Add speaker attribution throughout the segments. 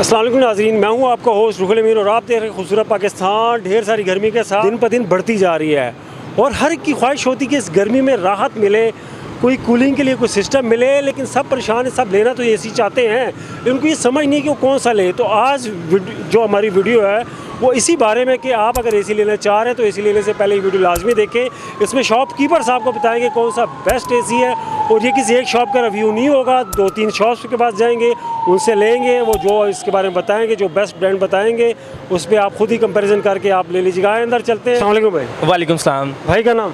Speaker 1: अस्सलाम वालेकुम नाज़रीन, मैं हूं आपका होस्ट रुखुल अमीन और आप देख रहे हैं खूबसूरत पाकिस्तान। ढेर सारी गर्मी के साथ दिन ब दिन बढ़ती जा रही है और हर एक की ख्वाहिश होती है कि इस गर्मी में राहत मिले, कोई कूलिंग के लिए कोई सिस्टम मिले, लेकिन सब परेशान है। सब लेना तो एसी चाहते हैं, उनको ये समझ नहीं कि वो कौन सा ले। तो आज जो हमारी वीडियो है वो इसी बारे में कि आप अगर एसी लेना चाह रहे हैं तो एसी लेने से पहले ये वीडियो लाजमी देखें। इसमें शॉपकीपर साहब को बताएंगे कौन सा बेस्ट एसी है और ये किसी एक शॉप का रिव्यू नहीं होगा, 2-3 शॉप्स के पास जाएंगे, उनसे लेंगे, वो जो इसके बारे में बताएंगे, जो बेस्ट ब्रांड बताएंगे उस पर आप खुद ही कंपैरिजन करके आप ले लीजिएगा। अंदर चलते हैं। अस्सलाम वालेकुम भाई।
Speaker 2: वालेकुम सलाम।
Speaker 1: भाई का नाम?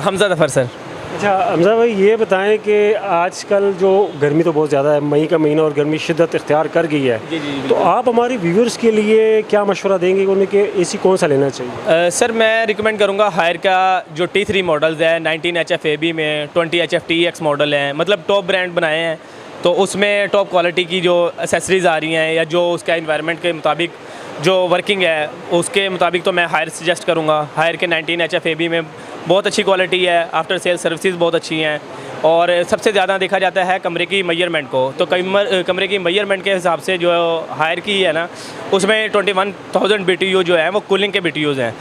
Speaker 2: हमजा ज़फ़र सर।
Speaker 1: अच्छा हमजा भाई, ये बताएं कि आजकल जो गर्मी तो बहुत ज़्यादा है, मई का महीना और गर्मी शिद्दत इख्तियार कर गई है,
Speaker 2: जी
Speaker 1: तो आप हमारे व्यूअर्स के लिए क्या मशवरा देंगे उन्हें कि एसी कौन सा लेना चाहिए?
Speaker 2: सर मैं रिकमेंड करूँगा हायर का जो T3 मॉडल्स है 19 HFAB में, 20 HFTX मॉडल हैं, मतलब टॉप ब्रांड बनाए हैं। तो उसमें टॉप क्वालिटी की जो एसेसरीज़ आ रही हैं या जो उसका इन्वायरमेंट के मुताबिक जो वर्किंग है उसके मुताबिक तो मैं हायर सजेस्ट करूँगा। हायर के 19 HFAB में बहुत अच्छी क्वालिटी है, आफ्टर सेल सर्विसेज बहुत अच्छी हैं और सबसे ज़्यादा देखा जाता है कमरे की मेजरमेंट को। तो कमरे की मेजरमेंट के हिसाब से जो हायर की है ना, उसमें 21,000 BTU जो है वो कूलिंग के BTUs हैं।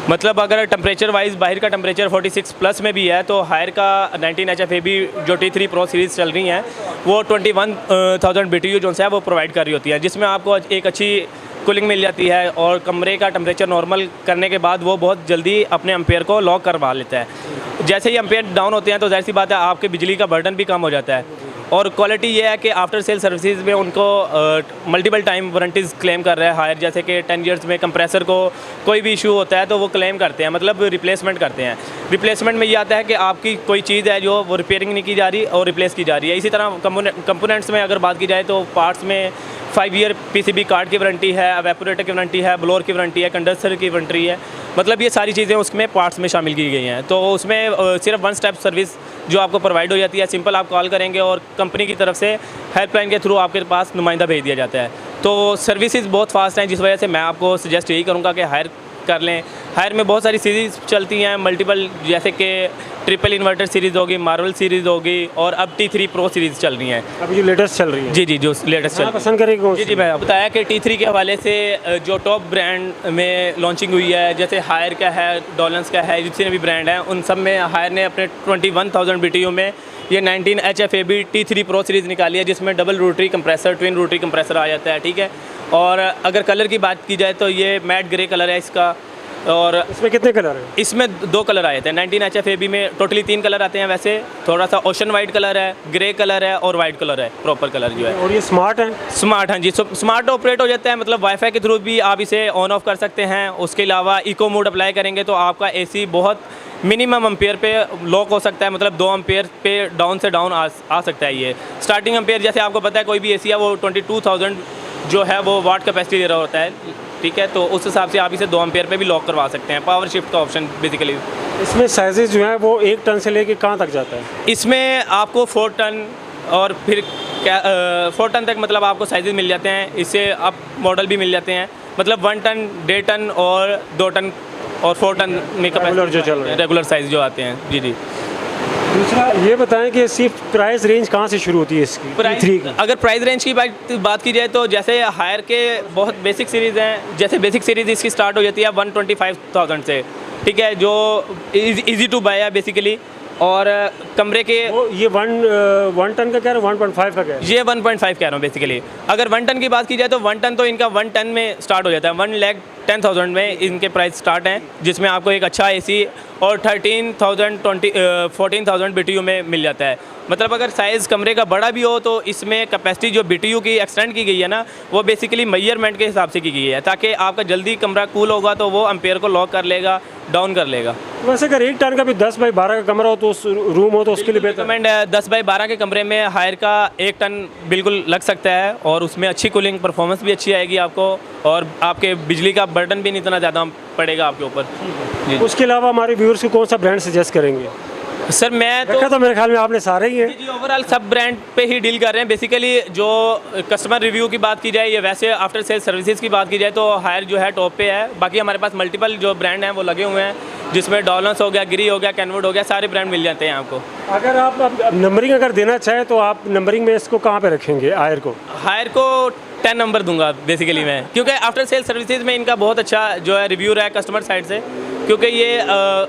Speaker 2: मतलब अगर टेम्परेचर वाइज बाहर का टेम्परेचर 46 प्लस में भी है तो हायर का 19 HFAB जो T3 Pro सीरीज़ चल रही हैं वो 21,000 BTU जो है वो प्रोवाइड कर रही होती है, जिसमें आपको एक अच्छी कूलिंग मिल जाती है और कमरे का टेम्परेचर नॉर्मल करने के बाद वो बहुत जल्दी अपने एम्पेयर को लॉक करवा लेता है। जैसे ही एम्पेयर डाउन होते हैं तो जाहिर सी बात है आपके बिजली का बर्डन भी कम हो जाता है। और क्वालिटी ये है कि आफ्टर सेल सर्विसेज में उनको मल्टीपल टाइम वारंटीज़ क्लेम कर रहा है हायर, जैसे कि 10 ईयर्स में कंप्रेसर को कोई भी इशू होता है तो वो क्लेम करते हैं, मतलब रिप्लेसमेंट करते हैं। रिप्लेसमेंट में ये आता है कि आपकी कोई चीज़ है जो वो रिपेयरिंग नहीं की जा रही और रिप्लेस की जा रही है। इसी तरह कंपोनेंट्स में अगर बात की जाए तो पार्ट्स में 5 ईयर PCB कार्ड की वारंटी है, एवेपोरेटर की वारंटी है, ब्लोअर की वारंटी है, कंडेंसर की वारंटी है, मतलब ये सारी चीज़ें उसमें पार्ट्स में शामिल की गई हैं। तो उसमें सिर्फ 1 स्टेप सर्विस जो आपको प्रोवाइड हो जाती है, सिंपल आप कॉल करेंगे और कंपनी की तरफ से हेल्पलाइन के थ्रू आपके पास नुमाइंदा भेज दिया जाता है। तो सर्विसेज बहुत फास्ट हैं, जिस वजह से मैं आपको सजेस्ट यही करूँगा कि हायर कर लें। हायर में बहुत सारी सीरीज़ चलती हैं मल्टीपल, जैसे कि ट्रिपल इन्वर्टर सीरीज़ होगी, मार्वल सीरीज़ होगी और अब T3 Pro सीरीज़ चल रही हैं।
Speaker 1: अभी जो लेटेस्ट चल रही है?
Speaker 2: जी, जो लेटेस्ट चल रही है।
Speaker 1: पसंद करेंगे?
Speaker 2: जी मैं बताया कि T3 के हवाले से जो टॉप ब्रांड में लॉन्चिंग हुई है, जैसे हायर का है, डॉलन्स का है, जितने भी ब्रांड हैं उन सब में हायर ने अपने 21,000 BTU में ये 19 HFAB T3 Pro सीरीज़ निकाली है, जिसमें double rotary compressor, twin rotary compressor आ जाता है, ठीक है। और अगर कलर की बात की जाए तो ये मैट ग्रे कलर है इसका। और
Speaker 1: इसमें कितने कलर हैं?
Speaker 2: इसमें 2 कलर आए थे। 19 HFAB में टोटली 3 कलर आते हैं, वैसे थोड़ा सा ओशन वाइट कलर है, ग्रे कलर है और वाइट कलर है, प्रॉपर कलर जो है।
Speaker 1: और ये स्मार्ट है?
Speaker 2: स्मार्ट, हाँ जी, स्मार्ट ऑपरेट हो जाता है, मतलब वाईफाई के थ्रू भी आप इसे ऑन ऑफ कर सकते हैं। उसके अलावा इको मोड अप्लाई करेंगे तो आपका एसी बहुत मिनिमम एम्पेयर पे लॉक हो सकता है, मतलब 2 एम्पेयर पे डाउन से डाउन आ सकता है। ये स्टार्टिंग एम्पेयर जैसे आपको पता है कोई भी एसी है वो 22,000 जो है वो वाट कैपेसिटी दे रहा होता है, ठीक है। तो उस हिसाब से आप इसे 2 एम्पेयर पे भी लॉक करवा सकते हैं, पावर शिफ्ट का ऑप्शन बेसिकली।
Speaker 1: इसमें साइजेज जो है वो 1 टन से लेके कहाँ तक जाता है?
Speaker 2: इसमें आपको 4 टन और फिर 4 टन तक मतलब आपको साइजेज मिल जाते हैं। इससे आप मॉडल भी मिल जाते हैं, मतलब 1 टन, 1.5 टन और 2 टन और 4 टन में
Speaker 1: रेगुलर जो चल रहे हैं,
Speaker 2: रेगुलर साइज़ जो आते हैं। जी।
Speaker 1: दूसरा ये बताएं कि सिर्फ प्राइस रेंज कहाँ से शुरू होती है इसकी?
Speaker 2: अगर प्राइस रेंज की बात की जाए तो जैसे हायर के बहुत बेसिक सीरीज़ हैं, जैसे बेसिक सीरीज़ इसकी स्टार्ट हो जाती है 125,000 से, ठीक है, जो इजी टू बाय है बेसिकली। और कमरे के
Speaker 1: ये 1 टन का कह रहे हो, 1.5 का कह रहे हो?
Speaker 2: ये 1.5 कह रहा हूँ बेसिकली। अगर 1 टन की बात की जाए तो 1 टन तो इनका 1 टन में स्टार्ट हो जाता है, 1,10,000 में इनके प्राइस स्टार्ट हैं, जिसमें आपको एक अच्छा एसी और 14,000 BTU में मिल जाता है। मतलब अगर साइज़ कमरे का बड़ा भी हो तो इसमें कैपेसिटी जो BTU की एक्सटेंड की गई है ना, वो बेसिकली मेजरमेंट के हिसाब से की गई है, ताकि आपका जल्दी कमरा कूल होगा तो वो एम्पेयर को लॉक कर लेगा, डाउन कर लेगा।
Speaker 1: वैसे अगर 1 टन का भी 10 बाई 12 का कमरा हो तो उस रूम हो तो उसके लिए बेहतर
Speaker 2: है। 10 बाई 12 के कमरे में हायर का 1 टन बिल्कुल लग सकता है और उसमें अच्छी कूलिंग परफॉर्मेंस भी अच्छी आएगी आपको और आपके बिजली का बर्डन भी नहीं इतना ज़्यादा पड़ेगा आपके ऊपर।
Speaker 1: उसके अलावा हमारे व्यूअर्स को कौन सा ब्रांड सजेस्ट करेंगे?
Speaker 2: सर मैं
Speaker 1: तो मेरे ख्याल में आपने सारे ही हैं।
Speaker 2: जी ओवरऑल सब ब्रांड पे ही डील कर रहे हैं बेसिकली। जो कस्टमर रिव्यू की बात की जाए या वैसे आफ्टर सेल सर्विसेज की बात की जाए तो हायर जो है टॉप पे है। बाकी हमारे पास मल्टीपल जो ब्रांड हैं वो लगे हुए हैं, जिसमें डॉलन्स हो गया, गिरी हो गया, कैनवुड हो गया, सारे ब्रांड मिल जाते हैं आपको।
Speaker 1: अगर आप नंबरिंग अगर देना चाहें तो आप नंबरिंग में इसको कहाँ पे रखेंगे हायर को?
Speaker 2: हायर को 10 नंबर दूंगा बेसिकली मैं, क्योंकि आफ्टर सेल सर्विसेज में इनका बहुत अच्छा जो है रिव्यू रहा है कस्टमर साइड से, क्योंकि ये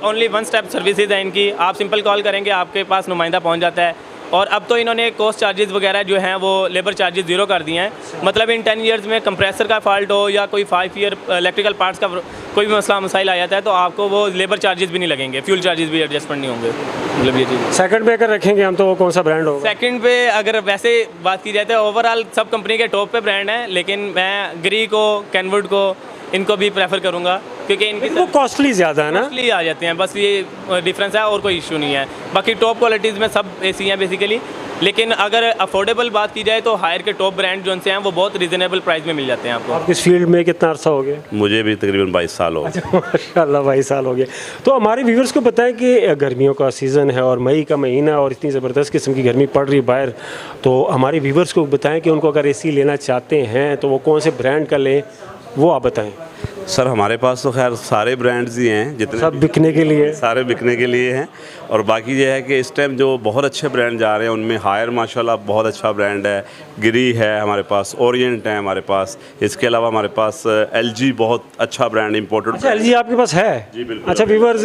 Speaker 2: ओनली वन स्टेप सर्विसेज है इनकी। आप सिंपल कॉल करेंगे आपके पास नुमाइंदा पहुंच जाता है। और अब तो इन्होंने कॉस्ट चार्जेस वगैरह जो हैं वो लेबर चार्जेस ज़ीरो कर दिए हैं। मतलब इन 10 ईयर्स में कंप्रेसर का फॉल्ट हो या कोई 5 ईयर इलेक्ट्रिकल पार्ट्स का कोई भी मसाइल आ जाता है तो आपको वो लेबर चार्जेस भी नहीं लगेंगे, फ्यूल चार्जेस भी एडजस्टमेंट नहीं होंगे। मतलब ये चीज़
Speaker 1: सेकंड पे अगर रखेंगे हम तो वो कौन सा ब्रांड होगा?
Speaker 2: सेकंड पे अगर वैसे बात की जाए तो ओवरऑल सब कंपनी के टॉप पे ब्रांड हैं, लेकिन मैं ग्री को, कैनवुड को, इनको भी प्रेफर करूंगा क्योंकि इनकी
Speaker 1: वो कॉस्टली ज़्यादा है ना?
Speaker 2: कॉस्टली आ जाते हैं, बस ये डिफरेंस है और कोई इशू नहीं है। बाकी टॉप क्वालिटीज़ में सब एसी हैं बेसिकली, लेकिन अगर अफोर्डेबल बात की जाए तो हायर के टॉप ब्रांड जो से हैं वो बहुत रीजनेबल प्राइस में मिल जाते हैं आपको।
Speaker 1: आप इस फील्ड में कितना अर्सा हो गया?
Speaker 3: मुझे भी तकरीबन 22 साल हो गए।
Speaker 1: माशाल्लाह 22 साल हो गए। तो हमारे व्यूवर्स को बताएं कि गर्मियों का सीज़न है और मई का महीना और इतनी ज़बरदस्त किस्म की गर्मी पड़ रही बाहर, तो हमारे व्यूवर्स को बताएं कि उनको अगर एसी लेना चाहते हैं तो वो कौन से ब्रांड का लें, वो आप बताएं।
Speaker 3: सर हमारे पास तो खैर सारे ब्रांड्स ही हैं, जितने
Speaker 1: सब बिकने के लिए,
Speaker 3: सारे बिकने के लिए हैं। और बाकी ये है कि इस टाइम जो बहुत अच्छे ब्रांड जा रहे हैं उनमें हायर माशाल्लाह बहुत अच्छा ब्रांड है, गिरी है हमारे पास, ओरिएंट है हमारे पास, इसके अलावा हमारे पास LG बहुत अच्छा ब्रांड इम्पोर्टेड।
Speaker 1: अच्छा LG आपके पास है?
Speaker 3: जी बिल्कुल।
Speaker 1: अच्छा व्यूवर्स,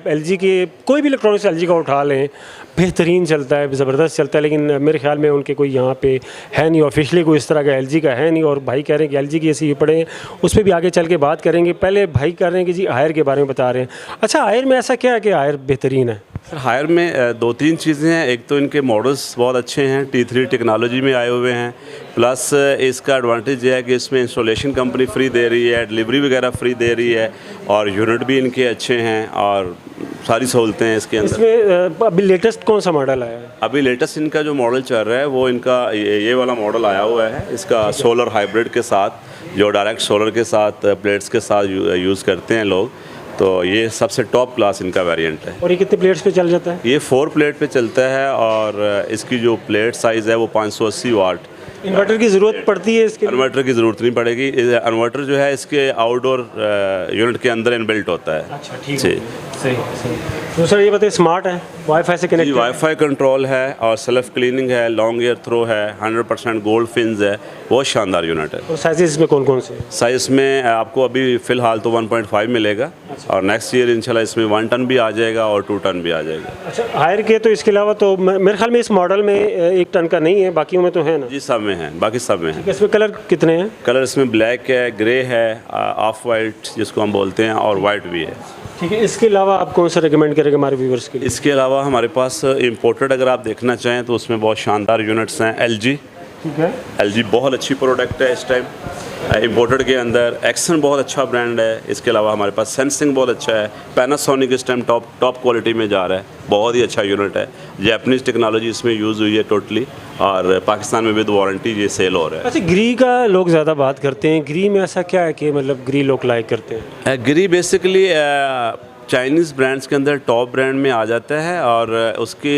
Speaker 1: LG के कोई भी इलेक्ट्रॉनिक्स LG का उठा लें, बेहतरीन चलता है, ज़बरदस्त चलता है, लेकिन मेरे ख्याल में उनके कोई यहाँ पे है नहीं, ऑफिशियली कोई इस तरह का LG का है नहीं। और भाई कह रहे हैं कि LG की एसी पड़े हैं, उस पर भी आगे चल के बात करेंगे। पहले भाई कह रहे हैं कि जी हायर के बारे में बता रहे हैं। अच्छा हायर में ऐसा क्या है कि हायर बेहतरीन है?
Speaker 3: सर हायर में 2-3 चीज़ें हैं। एक तो इनके मॉडल्स बहुत अच्छे हैं, T3 टेक्नोलॉजी में आए हुए हैं, प्लस इसका एडवांटेज ये है कि इसमें इंस्टॉलेशन कंपनी फ्री दे रही है, डिलीवरी वगैरह फ्री दे रही है, और यूनिट भी इनके अच्छे हैं और सारी सहूलतें हैं इसके अंदर।
Speaker 1: इसमें अभी लेटेस्ट कौन सा मॉडल आया है?
Speaker 3: अभी लेटेस्ट इनका जो मॉडल चल रहा है वो इनका ये वाला मॉडल आया हुआ है, इसका सोलर हाइब्रिड के साथ, जो डायरेक्ट सोलर के साथ प्लेट्स के साथ यूज़ करते हैं लोग, तो ये सबसे टॉप क्लास इनका वेरिएंट है।
Speaker 1: और ये कितने प्लेट्स पे चल जाता है?
Speaker 3: ये 4 प्लेट पे चलता है और इसकी जो प्लेट साइज़ है वो 580 वाट।
Speaker 1: इन्वर्टर की ज़रूरत पड़ती है इसके?
Speaker 3: इन्वर्टर की ज़रूरत नहीं पड़ेगी। इन्वर्टर जो है इसके आउटडोर यूनिट के अंदर इनबिल्ट होता है।
Speaker 1: अच्छा ठीक है, सही सही। दूसरा ये बताइए, स्मार्ट है, वाईफाई से कनेक्ट?
Speaker 3: वाईफाई कंट्रोल है और सेल्फ क्लीनिंग है, लॉन्ग एयर थ्रो है, 100% गोल्ड फिन्स है, बहुत शानदार यूनिट है।
Speaker 1: और साइजेस इसमें कौन कौन से?
Speaker 3: साइज़ में आपको अभी फ़िलहाल तो 1.5 मिलेगा। और नेक्स्ट ईयर इंशाल्लाह इसमें 1 टन भी आ जाएगा और 2 टन भी आ जाएगा।
Speaker 1: अच्छा हायर के तो इसके अलावा तो मेरे ख्याल में इस मॉडल में 1 टन का नहीं है, बाकी में तो है ना?
Speaker 3: जी सब में है, बाकी सब में है।
Speaker 1: इसमें कलर कितने हैं?
Speaker 3: कलर इसमें ब्लैक है, ग्रे है, ऑफ वाइट जिसको हम बोलते हैं, और वाइट भी है।
Speaker 1: ठीक है, इसके अलावा आप कौन सा रिकमेंड करेंगे हमारे व्यूवर्स के लिए?
Speaker 3: इसके अलावा हमारे पास इंपोर्टेड अगर आप देखना चाहें तो उसमें बहुत शानदार यूनिट्स हैं। LG,
Speaker 1: ठीक है,
Speaker 3: LG बहुत अच्छी प्रोडक्ट है इस टाइम इंपोर्टेड के अंदर। एक्सन बहुत अच्छा ब्रांड है। इसके अलावा हमारे पास सैमसंग बहुत अच्छा है। पैनासोनिक इस टाइम टॉप क्वालिटी में जा रहा है, बहुत ही अच्छा यूनिट है। जैपनीज़ टेक्नोलॉजी इसमें यूज़ हुई है टोटली, और पाकिस्तान में विद वारंटी ये सेल हो रहा है।
Speaker 1: अच्छा ग्री का लोग ज़्यादा बात करते हैं, ग्री में ऐसा क्या है कि मतलब ग्री लोग लाइक करते हैं?
Speaker 3: ग्री बेसिकली चाइनीज़ ब्रांड्स के अंदर टॉप ब्रांड में आ जाता है, और उसकी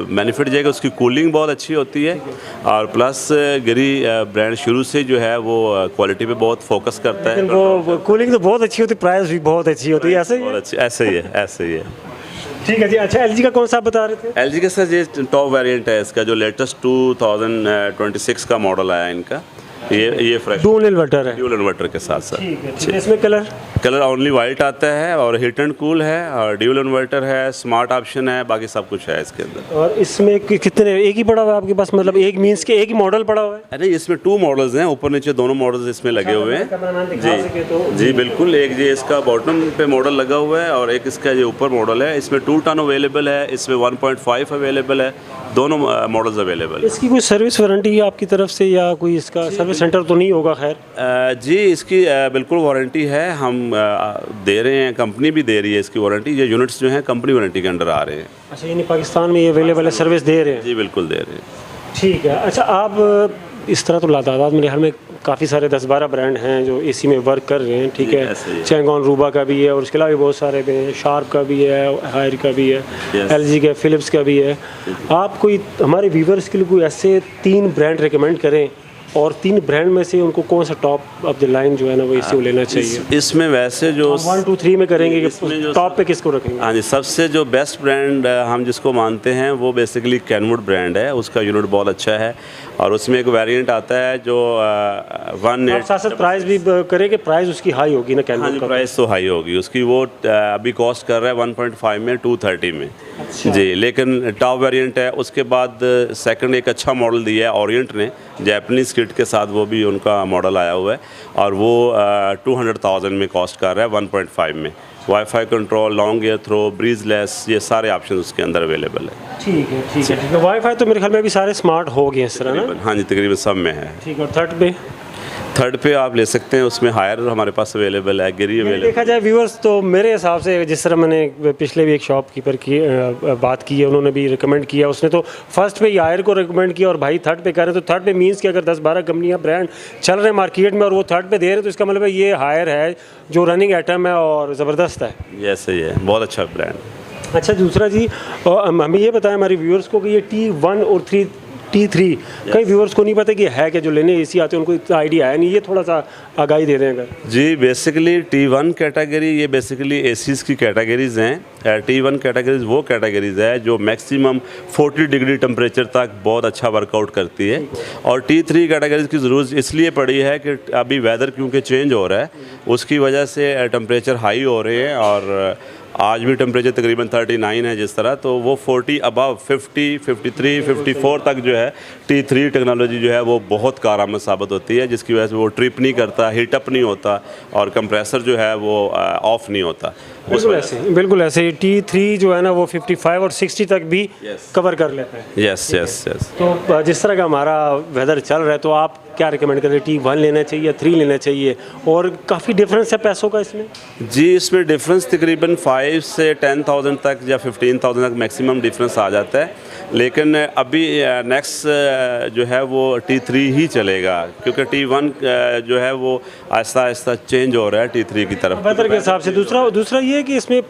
Speaker 3: बेनिफिट जो है कि उसकी कूलिंग बहुत अच्छी होती है, और प्लस गिरी ब्रांड शुरू से जो है वो क्वालिटी पे बहुत फोकस करता है।
Speaker 1: वो कूलिंग तो बहुत अच्छी होती है, प्राइस भी बहुत अच्छी होती है, ऐसे ही
Speaker 3: बहुत अच्छी, ऐसे ही है, ऐसे ही है।
Speaker 1: ठीक है जी। अच्छा LG का कौन सा आप बता रहे थे?
Speaker 3: LG के साथ ये टॉप वेरिएंट है इसका, जो लेटेस्ट 2026 का मॉडल आया है इनका। ये फ्रेश
Speaker 1: डुअल इन्वर्टर है?
Speaker 3: ड्यूल इन्वर्टर के साथ साथ।
Speaker 1: ठीक है। इसमें कलर
Speaker 3: ओनली वाइट आता है, और हीट एंड कूल है, और ड्यूल इन्वर्टर है, स्मार्ट ऑप्शन है, बाकी सब कुछ है इसके अंदर।
Speaker 1: और इसमें कितने, एक ही पड़ा हुआ है आपके पास? मतलब एक मीन्स के एक ही मॉडल पड़ा हुआ है?
Speaker 3: अरे इसमें 2 मॉडल्स हैं, ऊपर नीचे दोनों मॉडल्स इसमें लगे हुए हैं। जी बिल्कुल, एक ये इसका बॉटम पे मॉडल लगा हुआ है और एक इसका ये ऊपर मॉडल है। इसमें 2 टन अवेलेबल है, इसमें 1.5 अवेलेबल है, दोनों मॉडल्स अवेलेबल है।
Speaker 1: इसकी कोई सर्विस वारंटी आपकी तरफ से या कोई इसका सर्विस सेंटर तो नहीं होगा? खैर
Speaker 3: जी इसकी बिल्कुल वारंटी है, हम दे रहे हैं, कंपनी भी दे रही है इसकी वारंटी। ये यूनिट्स जो हैं कंपनी वारंटी के अंडर आ रहे हैं।
Speaker 1: अच्छा यानी पाकिस्तान में ये अवेलेबल है, सर्विस दे रहे हैं?
Speaker 3: जी बिल्कुल दे रहे हैं।
Speaker 1: ठीक है। अच्छा आप इस तरह तो लातादाद मेरे ख्याल में काफ़ी सारे 10-12 ब्रांड हैं जो एसी में वर्क कर रहे हैं, ठीक है? चैंगॉन रूबा का भी है, और उसके अलावा भी बहुत सारे हैं, शार्प का भी है, हायर का भी है, LG का, फिलिप्स का भी है। आप कोई हमारे व्यूवर्स के लिए कोई ऐसे 3 ब्रांड रिकमेंड करें, और 3 ब्रांड में से उनको कौन सा टॉप ऑफ द लाइन जो है ना वो इसी को लेना चाहिए?
Speaker 3: इसमें वैसे जो
Speaker 1: 1, 2, 3 में करेंगे कि टॉप पे किसको रखेंगे?
Speaker 3: हाँ जी, सबसे जो बेस्ट ब्रांड हम जिसको मानते हैं वो बेसिकली कैनवुड ब्रांड है। उसका यूनिट बहुत अच्छा है, और उसमें एक वेरिएंट आता है जो
Speaker 1: आप साथ साथ प्राइस भी करें कि प्राइस उसकी हाई होगी ना
Speaker 3: हाँ
Speaker 1: कैनवस
Speaker 3: जी,
Speaker 1: का?
Speaker 3: प्राइस तो हाई होगी उसकी। वो अभी कॉस्ट कर रहा है 1.5 में 230 में।
Speaker 1: अच्छा।
Speaker 3: जी, लेकिन टॉप वेरिएंट है। उसके बाद सेकंड एक अच्छा मॉडल दिया है ओरिएंट ने, जैपनीज किट के साथ, वो भी उनका मॉडल आया हुआ है और वो 200,000 में कॉस्ट कर रहा है 1.5 में। Wifi control, long air throw, breezeless, ये सारे ऑप्शन उसके अंदर अवेलेबल है।
Speaker 1: ठीक है ठीक है ठीक है। वाईफाई तो मेरे ख्याल में भी सारे स्मार्ट हो गए इस तरह ना?
Speaker 3: हाँ जी, तकरीबन सब में है।
Speaker 1: ठीक है। और थर्ड पे
Speaker 3: आप ले सकते हैं, उसमें हायर हमारे पास अवेलेबल है, गिरी अवेलेबल।
Speaker 1: देखा जाए व्यूअर्स तो मेरे हिसाब से, जिस तरह मैंने पिछले भी एक शॉपकीपर की बात की है, उन्होंने भी रिकमेंड किया, उसने तो फर्स्ट पे हायर को रिकमेंड किया और भाई थर्ड पे कर रहे हैं। तो थर्ड पे मीन्स कि अगर 10-12 कंपनियां ब्रांड चल रहे हैं मार्केट में और वो थर्ड पे दे रहे हैं, तो इसका मतलब है ये हायर है जो रनिंग आइटम है और ज़बरदस्त है।
Speaker 3: यस, ये है, बहुत अच्छा ब्रांड।
Speaker 1: अच्छा, दूसरा जी हमें ये बताएं हमारे व्यूअर्स को कि ये T1 और T3 कई व्यूअर्स को नहीं पता कि है क्या, जो लेने एसी आते हैं उनको इतना आइडिया है नहीं, ये थोड़ा सा आगाही दे दें अगर।
Speaker 3: जी, बेसिकली T1 कैटेगरी ये बेसिकली एसीज की कैटेगरीज़ हैं। T1 कैटेगरीज वो कैटेगरीज है जो मैक्सिमम 40 डिग्री टेम्परेचर तक बहुत अच्छा वर्कआउट करती है। और T3 कैटेगरीज की ज़रूरत इसलिए पड़ी है कि अभी वेदर क्योंकि चेंज हो रहा है, उसकी वजह से टेम्परेचर हाई हो रहे हैं और आज भी टेम्परेचर तकरीबन 39 है जिस तरह, तो वो 40 अबव 50, 53, 54 तक जो है T3 टेक्नोलॉजी जो है वो बहुत कारआमद साबित होती है, जिसकी वजह से वो ट्रिप नहीं करता, हीट अप नहीं होता और कंप्रेसर जो है वो ऑफ नहीं होता।
Speaker 1: बिल्कुल ऐसे T3 जो है ना वो 55 और 60 तक भी कवर कर लेता है।
Speaker 3: Yes yes yes.
Speaker 1: तो जिस तरह का हमारा वेदर चल रहा है, तो आप क्या रिकमेंड करें? T1 लेना चाहिए, 3 लेना चाहिए? और काफ़ी डिफरेंस है पैसों का इसमें?
Speaker 3: जी, इसमें डिफरेंस तकरीबन 5 से 10,000 तक या 15,000 तक मैक्सिमम डिफरेंस आ जाता है। लेकिन अभी नेक्स्ट जो है वो T3 ही चलेगा, क्योंकि T1 जो है वो आहिस्ता आहिस्ता चेंज हो रहा है T3 की तरफ
Speaker 1: वेदर के हिसाब से। दूसरा ये है कि इसमें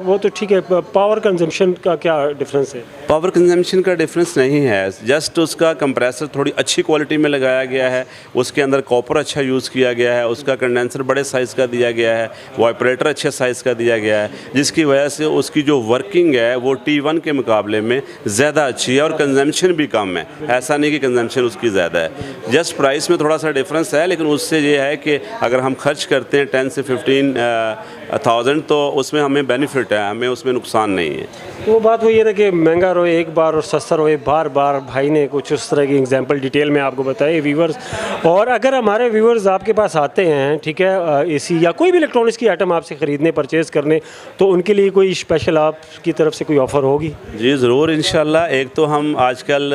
Speaker 1: वो तो ठीक है, पावर कंजम्पशन का क्या डिफरेंस है?
Speaker 3: पावर कंजम्पशन का डिफरेंस नहीं है, जस्ट उसका कंप्रेसर थोड़ी अच्छी क्वालिटी में लगाया गया है, उसके अंदर कॉपर अच्छा यूज़ किया गया है, उसका कंडेंसर बड़े साइज़ का दिया गया है, वाइब्रेटर अच्छे साइज़ का दिया गया है, जिसकी वजह से उसकी जो वर्किंग है वो T1 के मुकाबले में ज़्यादा अच्छी है और कंजम्पशन भी कम है। ऐसा नहीं कि कंजम्पशन उसकी ज़्यादा है, जस्ट प्राइस में थोड़ा सा डिफरेंस है, लेकिन उससे ये है कि अगर हम खर्च करते हैं 10 से 15,000 तो उसमें हमें बेनिफिट है, हमें उसमें नुकसान नहीं है।
Speaker 1: वो बात वही है ना कि महंगा रोए एक बार और सस्ता रोए बार बार। भाई ने कुछ उस तरह की एग्जांपल डिटेल में आपको बताए व्यूवर्स। और अगर हमारे व्यूवर्स आपके पास आते हैं, ठीक है, एसी या कोई भी इलेक्ट्रॉनिक्स की आइटम आपसे ख़रीदने परचेज़ करने, तो उनके लिए कोई स्पेशल आपकी तरफ से कोई ऑफ़र होगी?
Speaker 3: जी ज़रूर, इंशाल्लाह। एक तो हम आजकल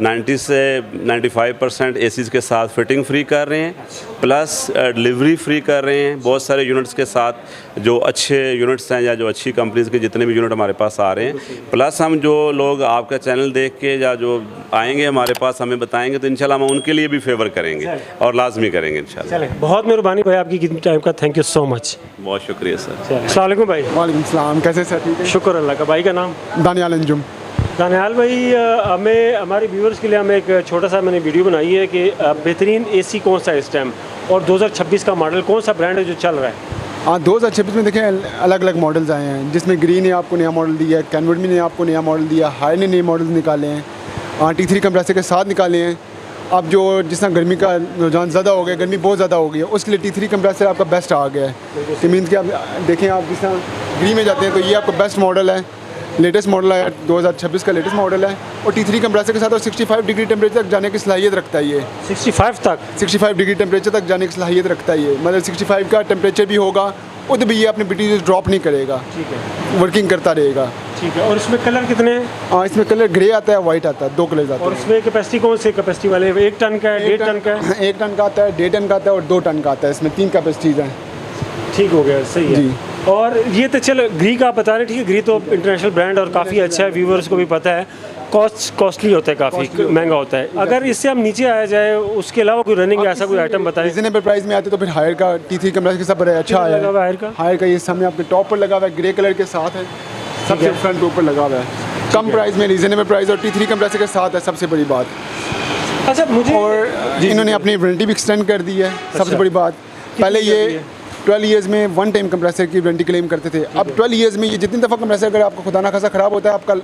Speaker 3: 90 से 95% एसीज के साथ फिटिंग फ्री कर रहे हैं, प्लस डिलीवरी फ्री कर रहे हैं बहुत सारे यूनिट्स के साथ, जो अच्छे यूनिट्स हैं या जो अच्छी कंपनीज़ के जितने भी यूनिट हमारे पास आ रहे हैं। प्लस हम जो लोग आपका चैनल देख के या जो आएंगे हमारे पास हमें बताएंगे, तो इंशाल्लाह हम उनके लिए भी फेवर करेंगे और लाजमी करेंगे इंशाल्लाह।
Speaker 1: बहुत मेहरबानी भाई आपकी कितनी टाइम का, थैंक यू सो मच।
Speaker 3: बहुत शुक्रिया सर।
Speaker 1: अस्सलाम वालेकुम भाई।
Speaker 4: वालेकुम सलाम, कैसे सर? ठीक है,
Speaker 1: शुक्र अल्लाह का। भाई का नाम?
Speaker 4: दानियाल अंजुम।
Speaker 1: दानियाल भाई, हमें हमारे व्यूअर्स के लिए हमें एक छोटा सा मैंने वीडियो बनाई है कि बेहतरीन एसी कौन सा है इस टाइम, और 2026 का मॉडल कौन सा ब्रांड है जो चल रहा है?
Speaker 4: हाँ, 2026 में देखें अलग अलग मॉडल्स आए हैं, जिसमें ग्रीन ने आपको नया मॉडल दिया है, कैनवड ने आपको नया मॉडल दिया, हाई ने नए मॉडल्स निकाले हैं, T3 कंप्रेसर के साथ निकाले हैं। अब जो जिस तरह गर्मी का रुझान ज़्यादा हो गया, गर्मी बहुत ज़्यादा हो गई है, उसके लिए T3 कंप्रेसर आपका बेस्ट आ गया है। कि मीन्स कि आप देखें, आप जिस तरह ग्रीन में जाते हैं तो ये आपका बेस्ट मॉडल है, लेटेस्ट मॉडल है, 2026 का लेटेस्ट मॉडल है, और T3 कंप्रेसर के साथ और 65 डिग्री टेम्परेचर तक जाने की सलाहियत रखता है ये। 65 डिग्री टेम्परेचर तक जाने की सलाहियत रखता है ये, मतलब 65 का टेम्परेचर भी होगा उधर भी ये अपने BTUs ड्रॉप नहीं करेगा, ठीक है, वर्किंग करता रहेगा।
Speaker 1: ठीक है। और इसमें कलर कितने हैं?
Speaker 4: हाँ, इसमें कलर ग्रे आता है, वाइट आता है, 2 कलर आते
Speaker 1: और
Speaker 4: हैं।
Speaker 1: इसमें कैपेसिटी कौन सी कैपेसिटी वाले? 1 टन का है, 1.5 टन का है?
Speaker 4: 1 टन का आता है, 1.5 टन का आता है और 2 टन का आता है। इसमें 3 कैपेसिटीज़ हैं।
Speaker 1: ठीक हो गया, सही है
Speaker 4: जी।
Speaker 1: और ये तो चलो ग्री का आप बता रहे, ठीक है, ग्री तो इंटरनेशनल ब्रांड और काफ़ी अच्छा है, व्यूवर्स को भी पता है, कॉस्टली होता है, काफ़ी महंगा होता है। अगर इससे हम नीचे आया जाए, उसके अलावा कोई रनिंग ऐसा कोई आइटम बताएं?
Speaker 4: रीजनेबल प्राइस में आते तो फिर हायर का T3 कंप्रेसर के साथ बड़ा अच्छा है। हायर का ये सामने आपके टॉप पर लगा हुआ है, ग्रे कलर के साथ है, सबसे फ्रंट ऊपर लगा हुआ है, कम प्राइस में रीजनेबल प्राइस, और T3 कंप्रेसर के साथ है, सबसे बड़ी बात।
Speaker 1: अच्छा, मुझे
Speaker 4: और इन्होंने अपनी वारंटी भी एक्सटेंड कर दी है, सबसे बड़ी बात। पहले ये 12 ईयर्स में 1 टाइम कंप्रेसर की वारंटी क्लेम करते थे, अब 12 ईयर्स में ये जितनी दफ़ा कंप्रेसर अगर आपका खुदा ना खासा ख़राब होता है, आपका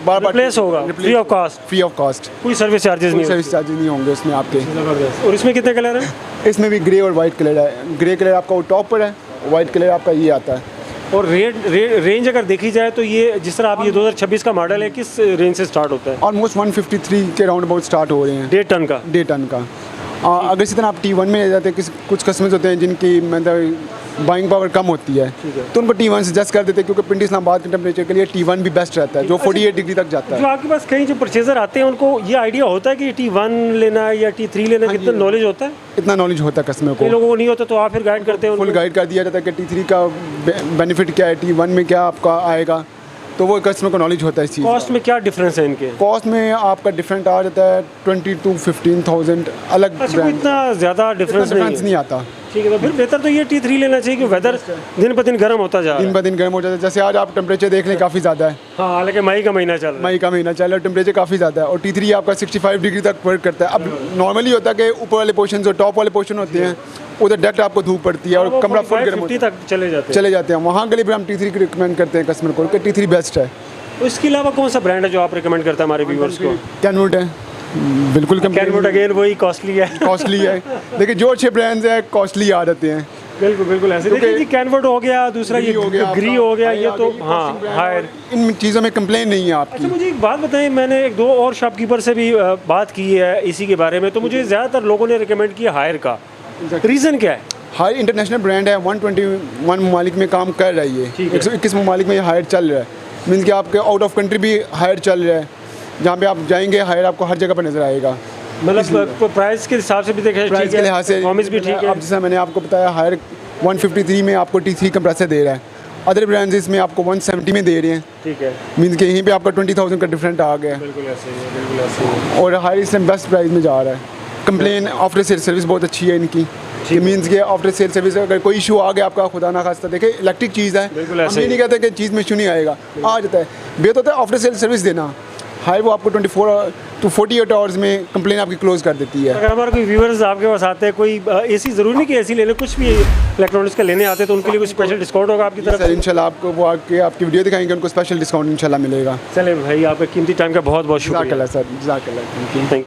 Speaker 4: बार बार
Speaker 1: रिप्लेस होगा free of cost,
Speaker 4: free of cost,
Speaker 1: कोई सर्विस चार्जेस नहीं
Speaker 4: सर्विस चार्जेस नहीं होंगे उसमें आपके।
Speaker 1: ज़बरदस्त। और इसमें कितने कलर हैं?
Speaker 4: इसमें भी ग्रे और वाइट कलर है, ग्रे कलर आपका वो टॉप पर है, वाइट कलर आपका ये आता है।
Speaker 1: और रेंज अगर देखी जाए तो ये जिस तरह आप ये 2026 का मॉडल है, किस रेंज से स्टार्ट होता है?
Speaker 4: ऑलमोस्ट 153 के राउंड अबाउट स्टार्ट हो रहे हैं,
Speaker 1: 1.5 टन का।
Speaker 4: 1.5 टन का। अगर इसी तरह आप T1 में ले जाते हैं, कुछ कस्टमर्स होते हैं जिनकी मतलब बाइंग पावर कम होती है, तो उनको T1 सजेस्ट कर देते हैं, क्योंकि पिंडी इस्लामाबाद के टेम्परेचर के लिए T1 भी बेस्ट रहता है, जो 48 डिग्री तक जाता
Speaker 1: जो
Speaker 4: है।
Speaker 1: आपके पास कई जो परचेजर आते हैं उनको ये आइडिया होता है कि T1 लेना है या T3 लेना है, कितना नॉलेज होता है?
Speaker 4: इतना नॉलेज होता है कस्टमर
Speaker 1: कई
Speaker 4: को,
Speaker 1: लोगों को नहीं होता, तो आप फिर गाइड करते हैं
Speaker 4: फुल
Speaker 1: उनको?
Speaker 4: गाइड कर दिया जाता है कि T3 का बेनिफिट क्या है, T1 में क्या आपका आएगा, तो वो कस्टमर को नॉलेज होता है इस चीज़।
Speaker 1: कॉस्ट में क्या डिफरेंस है इनके?
Speaker 4: कॉस्ट में आपका डिफरेंट आ जाता है 20 to 15,000 अलग
Speaker 1: अच्छा, कोई
Speaker 4: ब्रांड,
Speaker 1: इतना ज़्यादा डिफरेंस नहीं है।
Speaker 4: आता।
Speaker 1: ठीक है, तो फिर बेहतर तो ये T3 लेना चाहिए कि वेदर दिन ब दिन गर्म होता जा रहा
Speaker 4: दिन
Speaker 1: है।
Speaker 4: ब दिन गर्म हो जाता है, जैसे आज आप टेम्परेचर देख लें काफ़ी ज़्यादा है,
Speaker 1: हाँ, हालांकि मई का महीना चल रहा है।
Speaker 4: मई का महीना चल रहा है, टेम्परेचर काफ़ी ज़्यादा है, और T3 आपका 65 डिग्री तक वर्क करता है। अब नॉर्मली होता है कि ऊपर वाले पोर्शन जो टॉप वाले पोर्शन होते हैं उधर डायरेक्ट आपको धूप पड़ती है और
Speaker 1: वो
Speaker 4: कमरा फुल
Speaker 1: 45,
Speaker 4: गर्म
Speaker 1: 50
Speaker 4: होता है,
Speaker 1: तक चले जाते हैं।
Speaker 4: वहाँ के लिए भी हम T3 की रिकमेंड करते हैं कस्टमर को कि T3 बेस्ट है।
Speaker 1: इसके अलावा कौन सा ब्रांड है जो आप रिकमेंड करते हैं हमारे व्यूअर्स को?
Speaker 4: कैनवुड है, बिल्कुल
Speaker 1: कैनवुड अगेन वही कॉस्टली है।
Speaker 4: कॉस्टली है, देखिए जो अच्छे ब्रांड्स हैं कॉस्टली आ जाते हैं।
Speaker 1: बिल्कुल बिल्कुल ऐसे देखिए जी, कैनवुड हो गया, दूसरा ये ग्री हो गया, ये तो हाँ हायर।
Speaker 4: इन चीज़ों में कंप्लेन नहीं है आपकी।
Speaker 1: अच्छा, मुझे एक बात बताएं, मैंने एक दो और शॉपकीपर से भी बात की है इसी के बारे में, तो मुझे ज़्यादातर लोगों ने रिकमेंड किया हायर का। रीज़न क्या है?
Speaker 4: हायर इंटरनेशनल ब्रांड है, 121 ममालिक में काम कर रही है, 121 ममालिक में ये हायर चल रहा है, मीन्स कि आपके आउट ऑफ कंट्री भी हायर चल रहा है, जहाँ पे आप जाएंगे हायर आपको हर जगह पर नज़र आएगा।
Speaker 1: मतलब प्राइस के हिसाब से भी देखें,
Speaker 4: प्राइस के लिहाज से
Speaker 1: परफॉर्मेंस भी ठीक है।
Speaker 4: अब जैसा मैंने आपको बताया हायर 153 में आपको T3 कंप्रेसर दे रहा है, अदर ब्रांड्स इसमें आपको 170 में दे रहे हैं,
Speaker 1: ठीक है,
Speaker 4: मीन्स कि यहीं पे आपका 20,000 का डिफरेंट आ गया है,
Speaker 1: बिल्कुल ऐसे ही है, बिल्कुल ऐसे ही है।
Speaker 4: और हायर इसमें बेस्ट प्राइस में जा रहा है। कंप्लेन आफ्टर सेल सर्विस बहुत अच्छी है इनकी, मीन्स के आफ्टर सेल सर्विस अगर कोई इशू आ गया आपका, खुदा ना खास्ता, देखे इलेक्ट्रिक चीज़ है,
Speaker 1: बिल्कुल
Speaker 4: हम
Speaker 1: ऐसे
Speaker 4: ये
Speaker 1: ही।
Speaker 4: नहीं कहते कि चीज़ में इशू नहीं आएगा, आ जाता है। बेहतर होता है आफ्टर सेल सर्विस देना, हाई वो आपको 24 to 48 आवर्स में कंप्लेन आपकी क्लोज कर देती है।
Speaker 1: अगर हमारे कोई व्यूअर्स आपके पास आते हैं, कोई एसी ज़रूरी नहीं कि एसी लेने, कुछ भी इलेक्ट्रॉनिक्स का लेने आते हैं, तो उनके लिए कुछ स्पेशल डिस्काउंट होगा आपकी तरफ
Speaker 4: सर
Speaker 1: से?
Speaker 4: इंशाल्लाह आपको वो आके आपकी वीडियो दिखाएंगे, उनको स्पेशल डिस्काउंट इंशाल्लाह मिलेगा।
Speaker 1: चले भाई, आपका कीमती टाइम का बहुत बहुत शुक्रिया।
Speaker 4: जज़ाकल्लाह सर, जज़ाकल्लाह, थैंक यू।
Speaker 1: थैंक